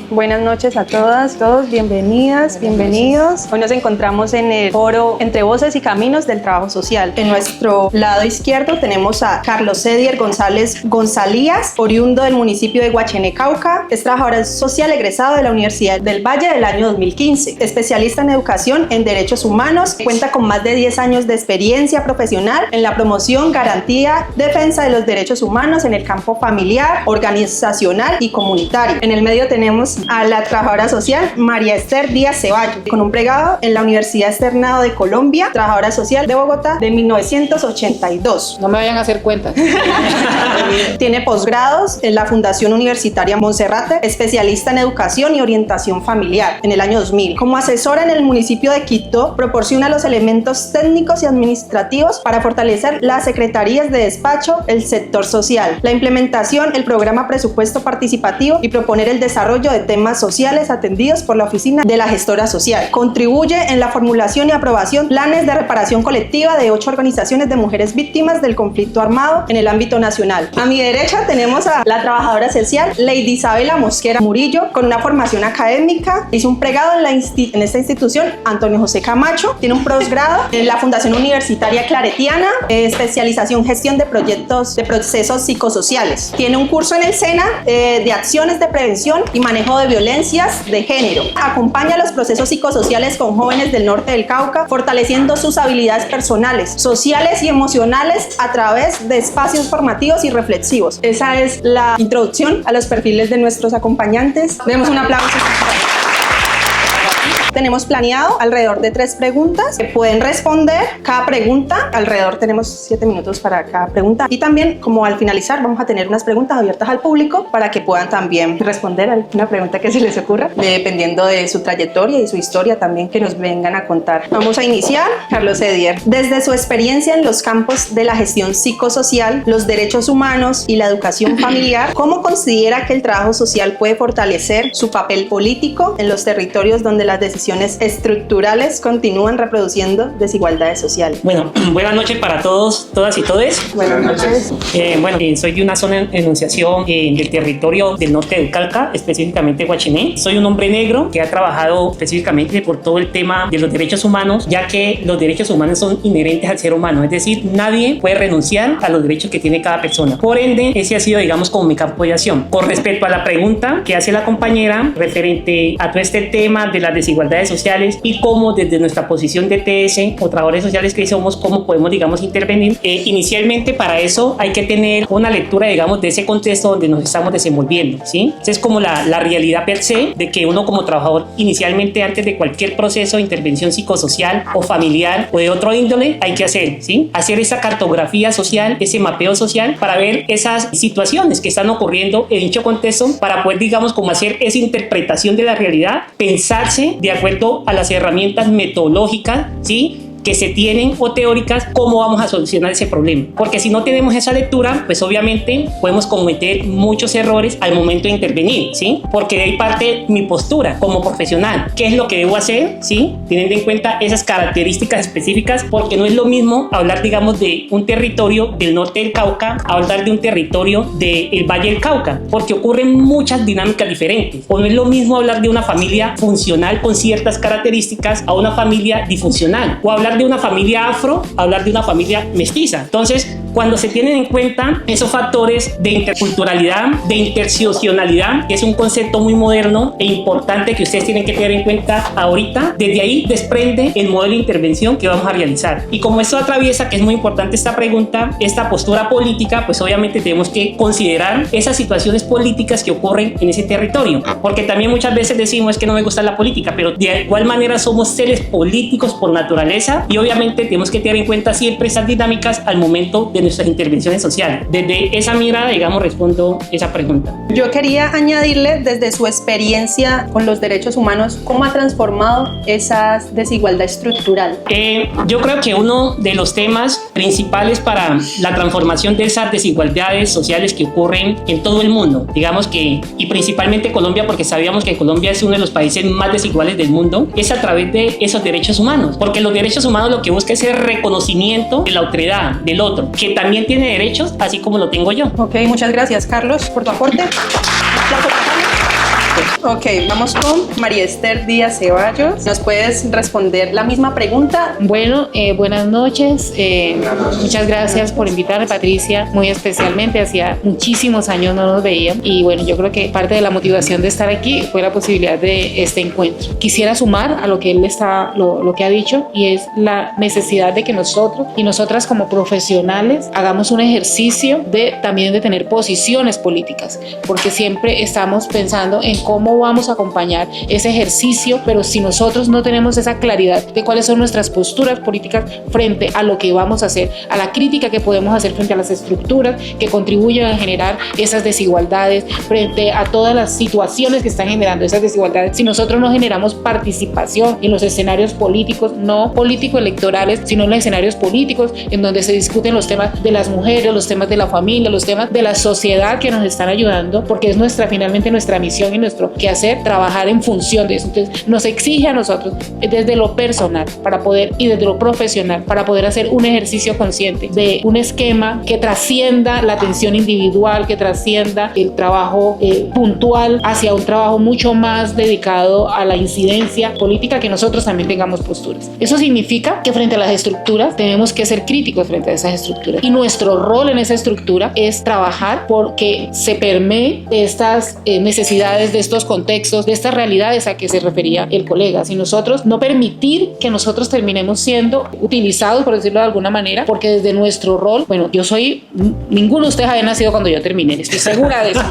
Buenas noches a todas, todos, bienvenidas, bienvenidos. Hoy nos encontramos en el foro Entre Voces y Caminos del Trabajo Social. En nuestro lado izquierdo tenemos a Carlos Edier González Gonzalías, oriundo del municipio de Guachené, Cauca. Es trabajador social egresado de la Universidad del Valle del año 2015, especialista en educación en derechos humanos, cuenta con más de 10 años de experiencia profesional en la promoción, garantía, defensa de los derechos humanos en el campo familiar, organizacional y comunitario. En el medio tenemos a la trabajadora social María Esther Díaz Ceballos, con un pregrado en la Universidad Externado de Colombia, trabajadora social de Bogotá de 1982. No me vayan a hacer cuentas. Tiene posgrados en la Fundación Universitaria Monserrate, especialista en educación y orientación familiar en el año 2000. Como asesora en el municipio de Quito, proporciona los elementos técnicos y administrativos para fortalecer las secretarías de despacho, el sector social, la implementación, el programa presupuesto participativo y proponer el desarrollo de temas sociales atendidos por la oficina de la gestora social. Contribuye en la formulación y aprobación planes de reparación colectiva de 8 organizaciones de mujeres víctimas del conflicto armado en el ámbito nacional. A mi derecha tenemos a la trabajadora social Lady Isabela Mosquera Murillo, con una formación académica. Hizo un pregrado en esta institución Antonio José Camacho. Tiene un posgrado en la Fundación Universitaria Claretiana, especialización en gestión de proyectos de procesos psicosociales. Tiene un curso en el SENA de acciones de prevención y manejo de violencias de género. Acompaña los procesos psicosociales con jóvenes del norte del Cauca, fortaleciendo sus habilidades personales, sociales y emocionales a través de espacios formativos y reflexivos. Esa es la introducción a los perfiles de nuestros acompañantes. Demos un aplauso. Tenemos planeado alrededor de 3 preguntas que pueden responder cada pregunta. Alrededor tenemos 7 minutos para cada pregunta. Y también, como al finalizar, vamos a tener unas preguntas abiertas al público para que puedan también responder a alguna pregunta que se les ocurra, dependiendo de su trayectoria y su historia también, que nos vengan a contar. Vamos a iniciar. Carlos Edier, desde su experiencia en los campos de la gestión psicosocial, los derechos humanos y la educación familiar, ¿cómo considera que el trabajo social puede fortalecer su papel político en los territorios donde las decisiones estructurales continúan reproduciendo desigualdades sociales? Bueno, buenas noches para todos, todas y todes. Buenas noches. Soy de una zona de enunciación del territorio del norte del Cauca, específicamente Guachené. Soy un hombre negro que ha trabajado específicamente por todo el tema de los derechos humanos, ya que los derechos humanos son inherentes al ser humano, es decir, nadie puede renunciar a los derechos que tiene cada persona. Por ende, ese ha sido, digamos, como mi campo de acción. Con respecto a la pregunta que hace la compañera referente a todo este tema de las desigualdades sociales y cómo desde nuestra posición de TS o trabajadores sociales que somos, cómo podemos, digamos, intervenir. Inicialmente para eso hay que tener una lectura, digamos, de ese contexto donde nos estamos desenvolviendo, ¿sí? Esa es como la realidad per se de que uno como trabajador inicialmente, antes de cualquier proceso de intervención psicosocial o familiar o de otro índole, hay que hacer, ¿sí? Hacer esa cartografía social, ese mapeo social para ver esas situaciones que están ocurriendo en dicho contexto para poder, digamos, como hacer esa interpretación de la realidad, pensarse de acuerdo a las herramientas metodológicas, ¿sí?, que se tienen o teóricas, cómo vamos a solucionar ese problema. Porque si no tenemos esa lectura, pues obviamente podemos cometer muchos errores al momento de intervenir, ¿sí? Porque de ahí parte mi postura como profesional. ¿Qué es lo que debo hacer? ¿Sí? Teniendo en cuenta esas características específicas, porque no es lo mismo hablar, digamos, de un territorio del norte del Cauca a hablar de un territorio del Valle del Cauca, porque ocurren muchas dinámicas diferentes. O no es lo mismo hablar de una familia funcional con ciertas características a una familia disfuncional, o hablar de una familia afro, hablar de una familia mestiza. Entonces, cuando se tienen en cuenta esos factores de interculturalidad, de interseccionalidad, que es un concepto muy moderno e importante que ustedes tienen que tener en cuenta ahorita, desde ahí desprende el modelo de intervención que vamos a realizar. Y como esto atraviesa, que es muy importante esta pregunta, esta postura política, pues obviamente tenemos que considerar esas situaciones políticas que ocurren en ese territorio, porque también muchas veces decimos es que no me gusta la política, pero de igual manera somos seres políticos por naturaleza y obviamente tenemos que tener en cuenta siempre esas dinámicas al momento de nuestras intervenciones sociales. Desde esa mirada, digamos, respondo esa pregunta. Yo quería añadirle, desde su experiencia con los derechos humanos, ¿cómo ha transformado esa desigualdad estructural? Yo creo que uno de los temas principales para la transformación de esas desigualdades sociales que ocurren en todo el mundo, digamos que, y principalmente Colombia, porque sabíamos que Colombia es uno de los países más desiguales del mundo, es a través de esos derechos humanos, porque los derechos humanos lo que busca es el reconocimiento de la otredad, del otro, que también tiene derechos, así como lo tengo yo. Ok, muchas gracias, Carlos, por tu aporte. Ok, vamos con María Esther Díaz Ceballos. ¿Nos puedes responder la misma pregunta? Bueno, buenas noches. Muchas gracias por invitarme, Patricia, muy especialmente. Hacía muchísimos años no nos veíamos y bueno, yo creo que parte de la motivación de estar aquí fue la posibilidad de este encuentro. Quisiera sumar a lo que él lo que ha dicho, y es la necesidad de que nosotros y nosotras como profesionales hagamos un ejercicio también de tener posiciones políticas, porque siempre estamos pensando en cómo vamos a acompañar ese ejercicio, pero si nosotros no tenemos esa claridad de cuáles son nuestras posturas políticas frente a lo que vamos a hacer, a la crítica que podemos hacer frente a las estructuras que contribuyen a generar esas desigualdades, frente a todas las situaciones que están generando esas desigualdades, si nosotros no generamos participación en los escenarios políticos, no político-electorales, sino en los escenarios políticos en donde se discuten los temas de las mujeres, los temas de la familia, los temas de la sociedad que nos están ayudando, porque es finalmente nuestra misión y nuestro quehacer trabajar en función de eso. Entonces nos exige a nosotros desde lo personal y desde lo profesional para poder hacer un ejercicio consciente de un esquema que trascienda la atención individual, que trascienda el trabajo puntual hacia un trabajo mucho más dedicado a la incidencia política, que nosotros también tengamos posturas. Eso significa que frente a las estructuras tenemos que ser críticos frente a esas estructuras, y nuestro rol en esa estructura es trabajar porque se permee de estas necesidades, de estos contextos, de estas realidades a que se refería el colega. Si nosotros no permitir que nosotros terminemos siendo utilizados, por decirlo de alguna manera, porque desde nuestro rol, bueno, ninguno de ustedes había nacido cuando yo terminé, estoy segura de eso.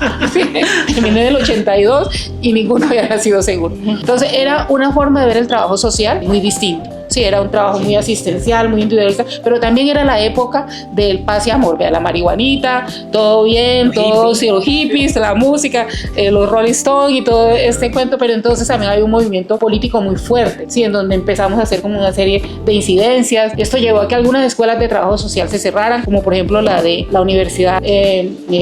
Terminé del 82 y ninguno había nacido seguro. Entonces era una forma de ver el trabajo social muy distinta. Sí, era un trabajo muy asistencial, muy individualista, pero también era la época del paz y amor, vea, la marihuanita, todo bien, todos los hippies, la música, los Rolling Stones y todo este cuento, pero entonces también había un movimiento político muy fuerte, sí, en donde empezamos a hacer como una serie de incidencias. Esto llevó a que algunas escuelas de trabajo social se cerraran, como por ejemplo la de la Universidad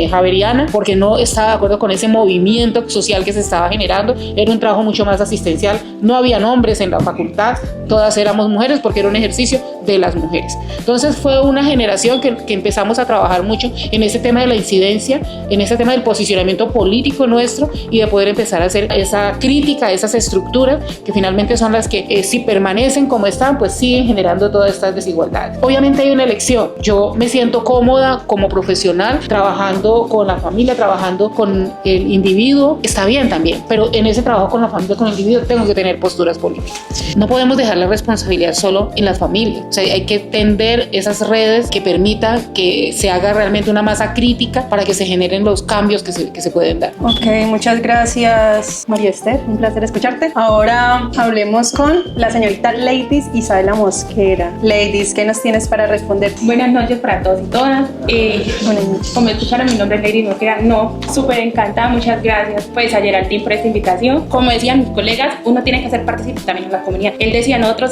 Javeriana, porque no estaba de acuerdo con ese movimiento social que se estaba generando. Era un trabajo mucho más asistencial, no habían hombres en la facultad, todas éramos mujeres porque era un ejercicio de las mujeres. Entonces fue una generación que empezamos a trabajar mucho en ese tema de la incidencia, en ese tema del posicionamiento político nuestro, y de poder empezar a hacer esa crítica a esas estructuras que finalmente son las que si permanecen como están, pues siguen generando todas estas desigualdades. Obviamente hay una elección. Yo me siento cómoda como profesional trabajando con la familia, trabajando con el individuo, está bien también, pero en ese trabajo con la familia, con el individuo, tengo que tener posturas políticas. No podemos dejar la responsabilidad solo en las familias. O sea, hay que tender esas redes que permitan que se haga realmente una masa crítica para que se generen los cambios que se pueden dar. Ok, muchas gracias, María Esther. Un placer escucharte. Ahora hablemos con la señorita Ladies Isabela Mosquera. Ladies, ¿qué nos tienes para responder? Buenas noches para todos y todas. Como escucharon, mi nombre es Ladies Mosquera. Súper encantada. Muchas gracias pues a Geraldine por esta invitación. Como decían mis colegas, uno tiene que ser partícipe también en la comunidad. Él decía, nosotros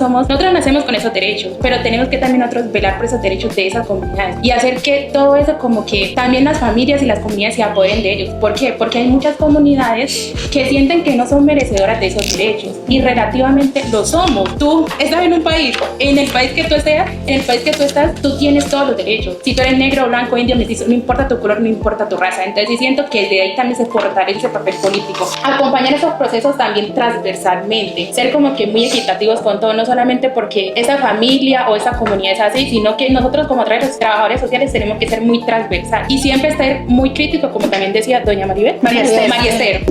nacemos con esos derechos, pero tenemos que también nosotros velar por esos derechos de esas comunidades y hacer que todo eso como que también las familias y las comunidades se apoderen de ellos. ¿Por qué? Porque hay muchas comunidades que sienten que no son merecedoras de esos derechos y relativamente lo somos. Tú estás en un país, en el país que tú estás, tú tienes todos los derechos. Si tú eres negro, blanco, indio, mestizo, no importa tu color, no importa tu raza. Entonces sí siento que de ahí también se fortalece ese papel político. Acompañar esos procesos también transversalmente, ser como que muy equitativos con todo, no solamente porque esa familia o esa comunidad es así, sino que nosotros como trabajadores sociales tenemos que ser muy transversal y siempre estar muy crítico, como también decía doña María Esther.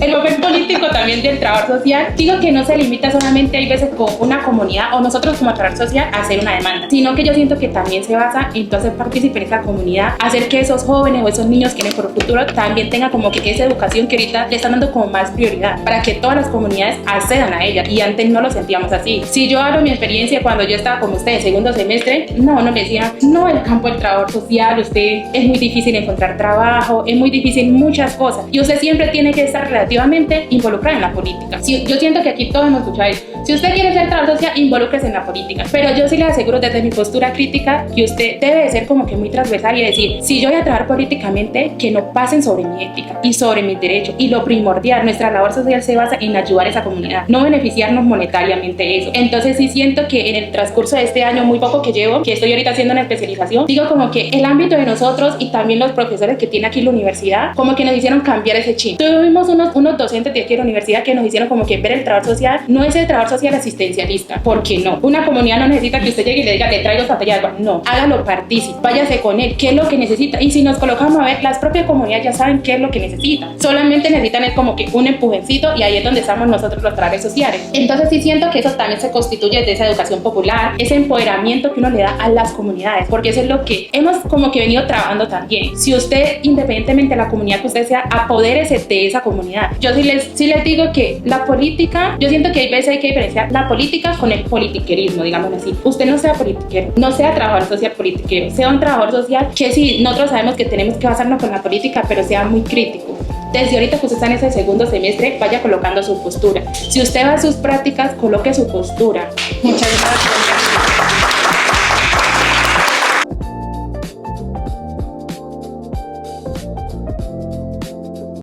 El papel político también del trabajador social, digo que no se limita solamente hay veces con una comunidad o nosotros como trabajador social a hacer una demanda, sino que yo siento que también se basa en hacer participar en esa comunidad, hacer que esos jóvenes o esos niños que vienen por el futuro también tengan como que esa educación que ahorita le están dando como más prioridad para que todas las comunidades accedan a ella, y antes no lo sentíamos así. Si yo hablo mi experiencia cuando yo estaba como usted en segundo semestre, no me decían, no, el campo del trabajo social, usted es muy difícil encontrar trabajo, es muy difícil muchas cosas y usted siempre tiene que estar relativamente involucrado en la política. Yo siento que aquí todos hemos escuchado eso. Si usted quiere ser trabajador social, involúcrese en la política. Pero yo sí le aseguro desde mi postura crítica que usted debe de ser como que muy transversal y decir, si yo voy a trabajar políticamente, que no pasen sobre mi ética y sobre mis derechos. Y lo primordial, nuestra labor social se basa en ayudar a esa comunidad, no beneficiarnos monetariamente de eso. Entonces sí siento que en el transcurso de este año muy poco que llevo, que estoy ahorita haciendo una especialización, digo como que el ámbito de nosotros y también los profesores que tiene aquí la universidad, como que nos hicieron cambiar ese chip. Tuvimos unos docentes de aquí de la universidad que nos hicieron como que ver el trabajo social no es el trabajo social asistencialista, ¿por qué no? Una comunidad no necesita que usted llegue y le diga, le traigo zapatilla de agua, no, hágalo partícipe, váyase con él, qué es lo que necesita, y si nos colocamos a ver, las propias comunidades ya saben qué es lo que necesitan, solamente necesitan es como que un empujoncito y ahí es donde estamos nosotros los trabajadores sociales. Entonces sí siento que eso también se constituye de esa educación popular, ese empoderamiento que uno le da a las comunidades, porque eso es lo que hemos como que venido trabajando también. Si usted, independientemente de la comunidad que usted sea, apodérese de esa comunidad. Yo sí les digo que la política, yo siento que hay veces hay que diferenciar la política con el politiquerismo, digamos así. Usted no sea politiquero, no sea trabajador social politiquero, sea un trabajador social que sí, nosotros sabemos que tenemos que basarnos con la política, pero sea muy crítico. Desde ahorita que usted está en ese segundo semestre, vaya colocando su postura. Si usted va a sus prácticas, coloque su postura. Muchas gracias.